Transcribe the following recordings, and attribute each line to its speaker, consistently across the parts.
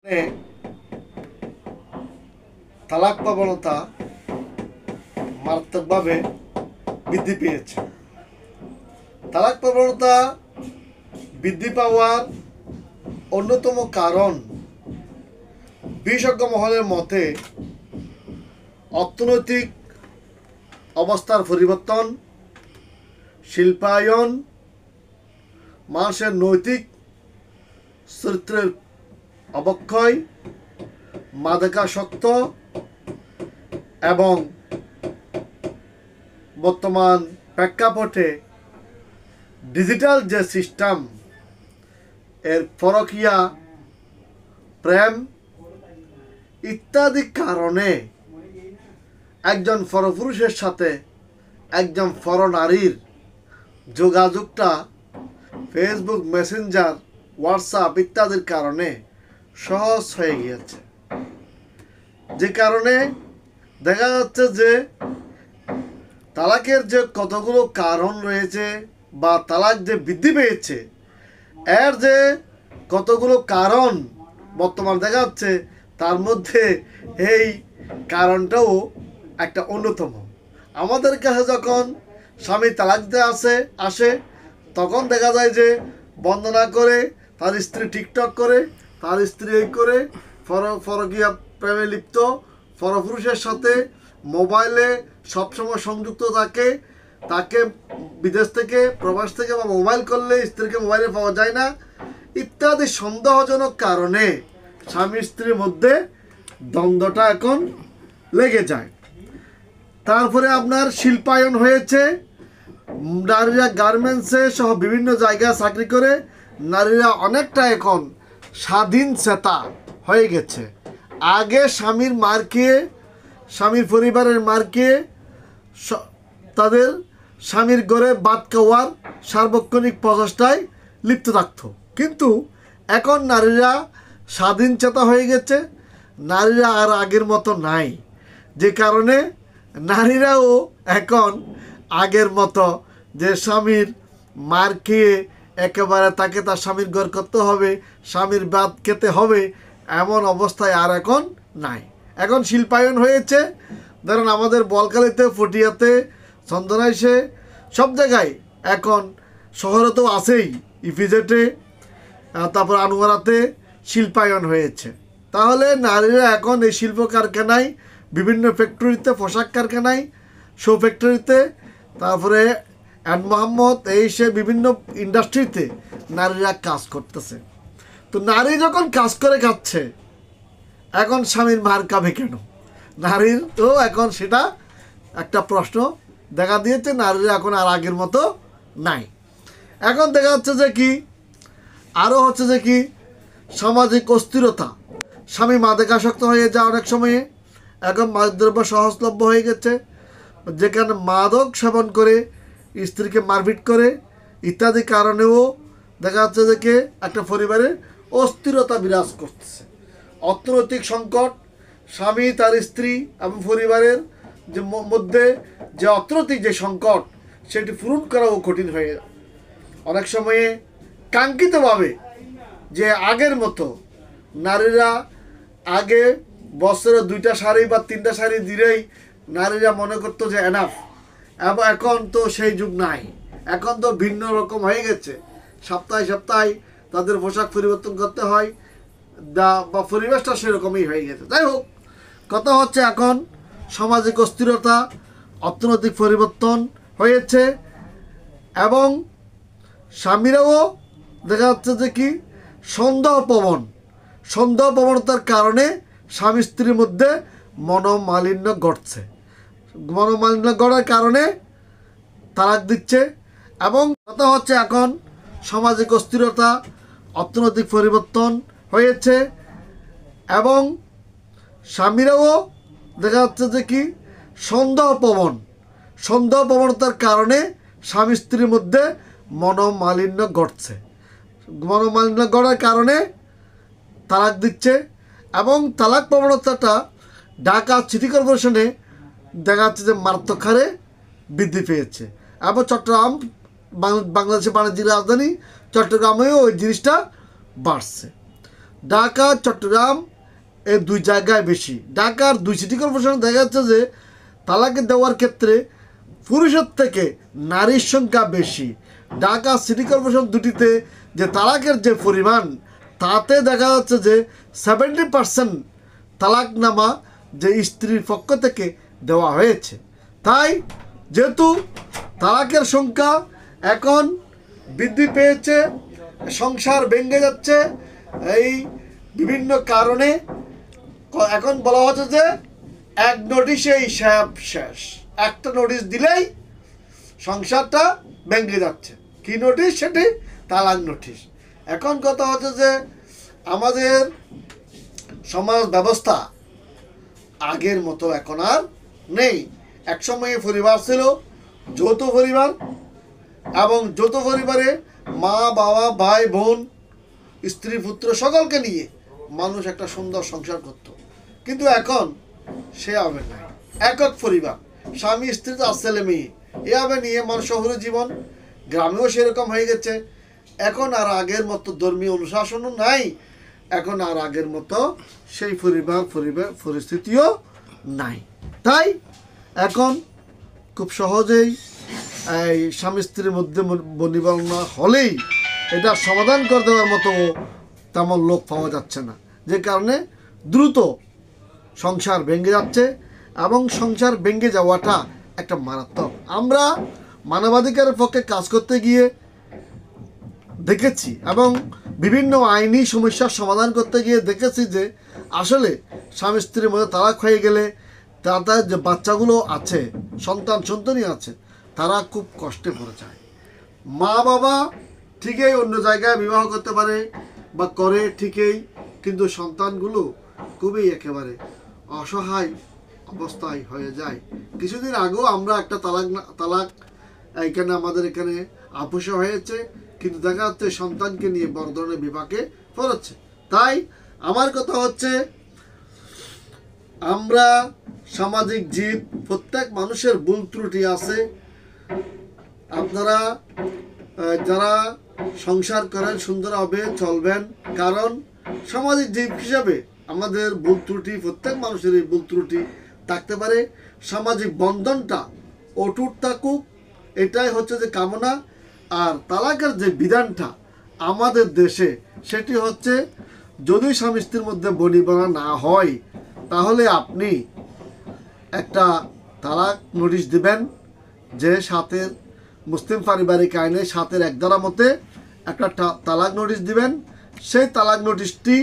Speaker 1: মানে তালাক প্রবণতা মারাত্মকভাবে বৃদ্ধি পেয়েছে। তালাক প্রবণতা বৃদ্ধি পাওয়ার অন্যতম কারণ বিশেষজ্ঞ মহলের মতে অর্থনৈতিক অবস্থার পরিবর্তন, শিল্পায়ন, মানুষের নৈতিক চরিত্রের অবক্ষয়, মাদকাসক্ত এবং বর্তমান প্রেক্ষাপটে ডিজিটাল যে সিস্টেম এর পরকীয়া প্রেম ইত্যাদি কারণে একজন পরপুরুষের সাথে একজন পরনারীর যোগাযোগটা ফেসবুক, মেসেঞ্জার, হোয়াটসঅ্যাপ ইত্যাদির কারণে সহজ হয়ে গিয়েছে। যে কারণে দেখা যাচ্ছে যে তালাকের যে কতগুলো কারণ রয়েছে বা তালাক যে বৃদ্ধি পেয়েছে এর যে কতগুলো কারণ বর্তমান দেখা যাচ্ছে, তার মধ্যে এই কারণটাও একটা অন্যতম। আমাদের কাছে যখন স্বামী তালাক দিতে আসে তখন দেখা যায় যে বন্দনা করে, তার স্ত্রী টিকটক করে, তার স্ত্রী এই করে পরকীয়া প্রেমে লিপ্ত, পরপুরুষের সাথে মোবাইলে সবসময় সংযুক্ত থাকে, তাকে বিদেশ থেকে প্রবাস থেকে বা মোবাইল করলে স্ত্রীকে মোবাইলে পাওয়া যায় না ইত্যাদি সন্দেহজনক কারণে স্বামী স্ত্রীর মধ্যে দ্বন্দ্বটা এখন লেগে যায়। তারপরে আপনার শিল্পায়ন হয়েছে, নারীরা গার্মেন্টসে সহ বিভিন্ন জায়গায় চাকরি করে, নারীরা অনেকটা এখন স্বাধীন চেতা হয়ে গেছে। আগে স্বামীর মার খেয়ে, স্বামীর পরিবারের মার খেয়ে তাদের স্বামীর ঘরে ভাত খাওয়ার সার্বক্ষণিক প্রচেষ্টায় লিপ্ত থাকত, কিন্তু এখন নারীরা স্বাধীন চেতা হয়ে গেছে, নারীরা আর আগের মতো নাই। যে কারণে নারীরাও এখন আগের মতো যে স্বামীর মার খেয়ে একেবারে তাকে তার স্বামীর ঘর করতে হবে, স্বামীর ভাত খেতে হবে এমন অবস্থায় আর এখন নাই। এখন শিল্পায়ন হয়েছে। ধরেন আমাদের বলখালিতে, ফটিয়াতে, চন্দনাইশে সব জায়গায় এখন, শহরে তো আছেই, ইপিজেটে, তারপর আনোয়ারাতে শিল্পায়ন হয়েছে। তাহলে নারীরা এখন এই শিল্প কারখানায়, বিভিন্ন ফ্যাক্টরিতে, পোশাক কারখানায়, শো ফ্যাক্টরিতে, তারপরে অ্যান্ড মোহাম্মদ এই সে বিভিন্ন ইন্ডাস্ট্রিতে নারীরা কাজ করতেছে। তো নারী যখন কাজ করে খাচ্ছে, এখন স্বামীর মার খাবে কেন? নারীর তো এখন সেটা একটা প্রশ্ন দেখা দিয়েছে। নারীরা এখন আর আগের মতো নাই। এখন দেখা যাচ্ছে যে কি, আরও হচ্ছে যে কি, সামাজিক অস্থিরতা, স্বামী মাদকাসক্ত হয়ে যায় অনেক সময়ে, এখন মাদকদ্রব্য সহজলভ্য হয়ে গেছে, যেখানে মাদক সেবন করে স্ত্রীকে মারপিট করে ইত্যাদি কারণেও দেখা যাচ্ছে যে কি একটা পরিবারে অস্থিরতা বিরাজ করতেছে। অর্থনৈতিক সংকট, স্বামী, তার স্ত্রী এবং পরিবারের যে মধ্যে যে অর্থনৈতিক যে সংকট, সেটি পূরণ করাও কঠিন হয়ে যায়। অনেক সময়ে কাঙ্ক্ষিতভাবে যে আগের মতো নারীরা আগে বছরে 2টা শাড়ি বা 3টা শাড়ি দিলেই নারীরা মনে করতো যে এনাফ, এবং এখন তো সেই যুগ নাই। এখন তো ভিন্ন রকম হয়ে গেছে। সপ্তাহে সপ্তাহে তাদের পোশাক পরিবর্তন করতে হয়, বা পরিবেশটা সেরকমই হয়ে গেছে। যাই হোক, কথা হচ্ছে এখন সামাজিক অস্থিরতা, অর্থনৈতিক পরিবর্তন হয়েছে এবং স্বামীরাও দেখা যাচ্ছে যে কি সন্দেহপ্রবণতার কারণে স্বামী স্ত্রীর মধ্যে মনোমালিন্য ঘটছে। মনোমালিন্য ঘটার কারণে তালাক দিচ্ছে। এবং কথা হচ্ছে এখন সামাজিক অস্থিরতা, অর্থনৈতিক পরিবর্তন হয়েছে এবং স্বামীরাও দেখা যাচ্ছে যে কি সন্দেহপ্রবণতার কারণে স্বামী স্ত্রীর মধ্যে মনোমালিন্য ঘটছে। মনোমালিন্য ঘটার কারণে তালাক দিচ্ছে। এবং তালাক প্রবণতাটা ঢাকা সিটি কর্পোরেশনে দেখা যাচ্ছে যে মারাত্মক হারে বৃদ্ধি পেয়েছে। এবং চট্টগ্রাম বাংলাদেশের বাণিজ্যিক রাজধানী চট্টগ্রামেও ওই জিনিসটা বাড়ছে। ঢাকা চট্টগ্রাম এই দুই জায়গায় বেশি। ঢাকার 2 সিটি কর্পোরেশনে দেখা যাচ্ছে যে তালাক দেওয়ার ক্ষেত্রে পুরুষের থেকে নারীর সংখ্যা বেশি। ঢাকা সিটি কর্পোরেশন দুটিতে যে তালাকের যে পরিমাণ, তাতে দেখা যাচ্ছে যে 70% তালাকনামা যে স্ত্রীর পক্ষ থেকে দেওয়া হয়েছে। তাই যেহেতু তালাকের সংখ্যা এখন বৃদ্ধি পেয়েছে, সংসার ভেঙে যাচ্ছে এই বিভিন্ন কারণে, এখন বলা হচ্ছে যে এক নোটিশেই সব শেষ। একটা নোটিশ দিলেই সংসারটা ভেঙে যাচ্ছে। কি নোটিশ? সেটি তালাক নোটিশ। এখন কথা হচ্ছে যে আমাদের সমাজ ব্যবস্থা আগের মতো এখন আর নেই। একসময়ে পরিবার ছিল যৌথ পরিবার, এবং যৌথ পরিবারে মা বাবা ভাই বোন স্ত্রী পুত্র সকলকে নিয়ে মানুষ একটা সুন্দর সংসার করত। কিন্তু এখন সে হবে না, একক পরিবার, স্বামী স্ত্রী আর ছেলে মেয়ে, এভাবে নিয়ে মানুষ শহরে জীবন, গ্রামেও সেরকম হয়ে গেছে। এখন আর আগের মতো ধর্মীয় অনুশাসনও নাই, এখন আর আগের মতো সেই পরিবার পরিস্থিতিও নাই। তাই এখন খুব সহজেই এই স্বামী স্ত্রীর মধ্যে বনিবনা হলেই এটা সমাধান করে দেওয়ার মতো তেমন লোক পাওয়া যাচ্ছে না, যে কারণে দ্রুত সংসার ভেঙে যাচ্ছে। এবং সংসার ভেঙে যাওয়াটা একটা মারাত্মক। আমরা মানবাধিকারের পক্ষে কাজ করতে গিয়ে দেখেছি এবং বিভিন্ন আইনি সমস্যার সমাধান করতে গিয়ে দেখেছি যে আসলে স্বামী স্ত্রীর মধ্যে তালাক হয়ে গেলে তাদের যে বাচ্চাগুলো আছে, সন্তানই আছে, তারা খুব কষ্টে পড়ে যায়। মা বাবা ঠিকই অন্য জায়গায় বিবাহ করতে পারে বা করে ঠিকই, কিন্তু সন্তানগুলো খুবই একেবারে অসহায় অবস্থায় হয়ে যায়। কিছুদিন আগেও আমরা একটা তালাক এখানে আমাদের এখানে আপোষ হয়েছে, কিন্তু দেখা যাচ্ছে সন্তানকে নিয়ে বড় ধরনের বিপাকে পড়েছে। তাই আমার কথা হচ্ছে, আমরা সামাজিক জীব, প্রত্যেক মানুষের ভুল ত্রুটি আছে। আপনারা যারা সংসার করেন সুন্দরভাবে চলবেন, কারণ সামাজিক জীব হিসাবে আমাদের ভুল ত্রুটি, প্রত্যেক মানুষের এই ভুল ত্রুটি থাকতে পারে। সামাজিক বন্ধনটা অটুট থাকুক, এটাই হচ্ছে যে কামনা। আর তালাকের যে বিধানটা আমাদের দেশে, সেটি হচ্ছে যদি স্বামী স্ত্রীর মধ্যে বনিবনা না হয়, তাহলে আপনি একটা তালাক নোটিশ দিবেন, যে সাতের মুসলিম পারিবারিক আইনে 7-1 ধারা মতে একটা তালাক নোটিশ দিবেন। সেই তালাক নোটিশটি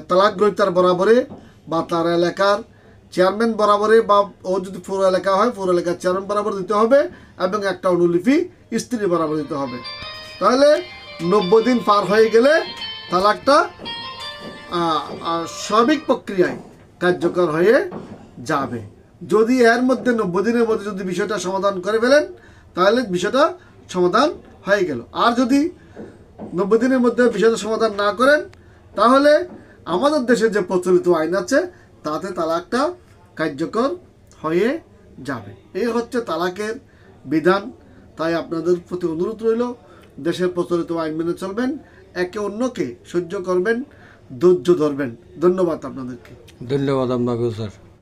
Speaker 1: তালাক গ্রহীতার বরাবরে বা তার এলাকার চেয়ারম্যান বরাবরে, বা ও যদি পুরো এলাকা হয় পুরো এলাকার চেয়ারম্যান বরাবর দিতে হবে, এবং একটা অনুলিপি স্ত্রী বরাবর দিতে হবে। তাহলে 90 দিন পার হয়ে গেলে তালাকটা স্বাভাবিক প্রক্রিয়ায় কার্যকর হয়ে যাবে। যদি এর মধ্যে 90 দিনের মধ্যে যদি বিষয়টা সমাধান করে ফেলেন, তাহলে বিষয়টা সমাধান হয়ে গেল। আর যদি 90 দিনের মধ্যে বিষয়টা সমাধান না করেন, তাহলে আমাদের দেশে যে প্রচলিত আইন আছে তাতে তালাকটা কার্যকর হয়ে যাবে। এই হচ্ছে তালাকের বিধান। তাই আপনাদের প্রতি অনুরোধ রইল, দেশের প্রচলিত আইন মেনে চলবেন, একে অন্যকে সহ্য করবেন, ধৈর্য ধরবেন। ধন্যবাদ আপনাদেরকে।
Speaker 2: ধন্যবাদ আপনাকে স্যার।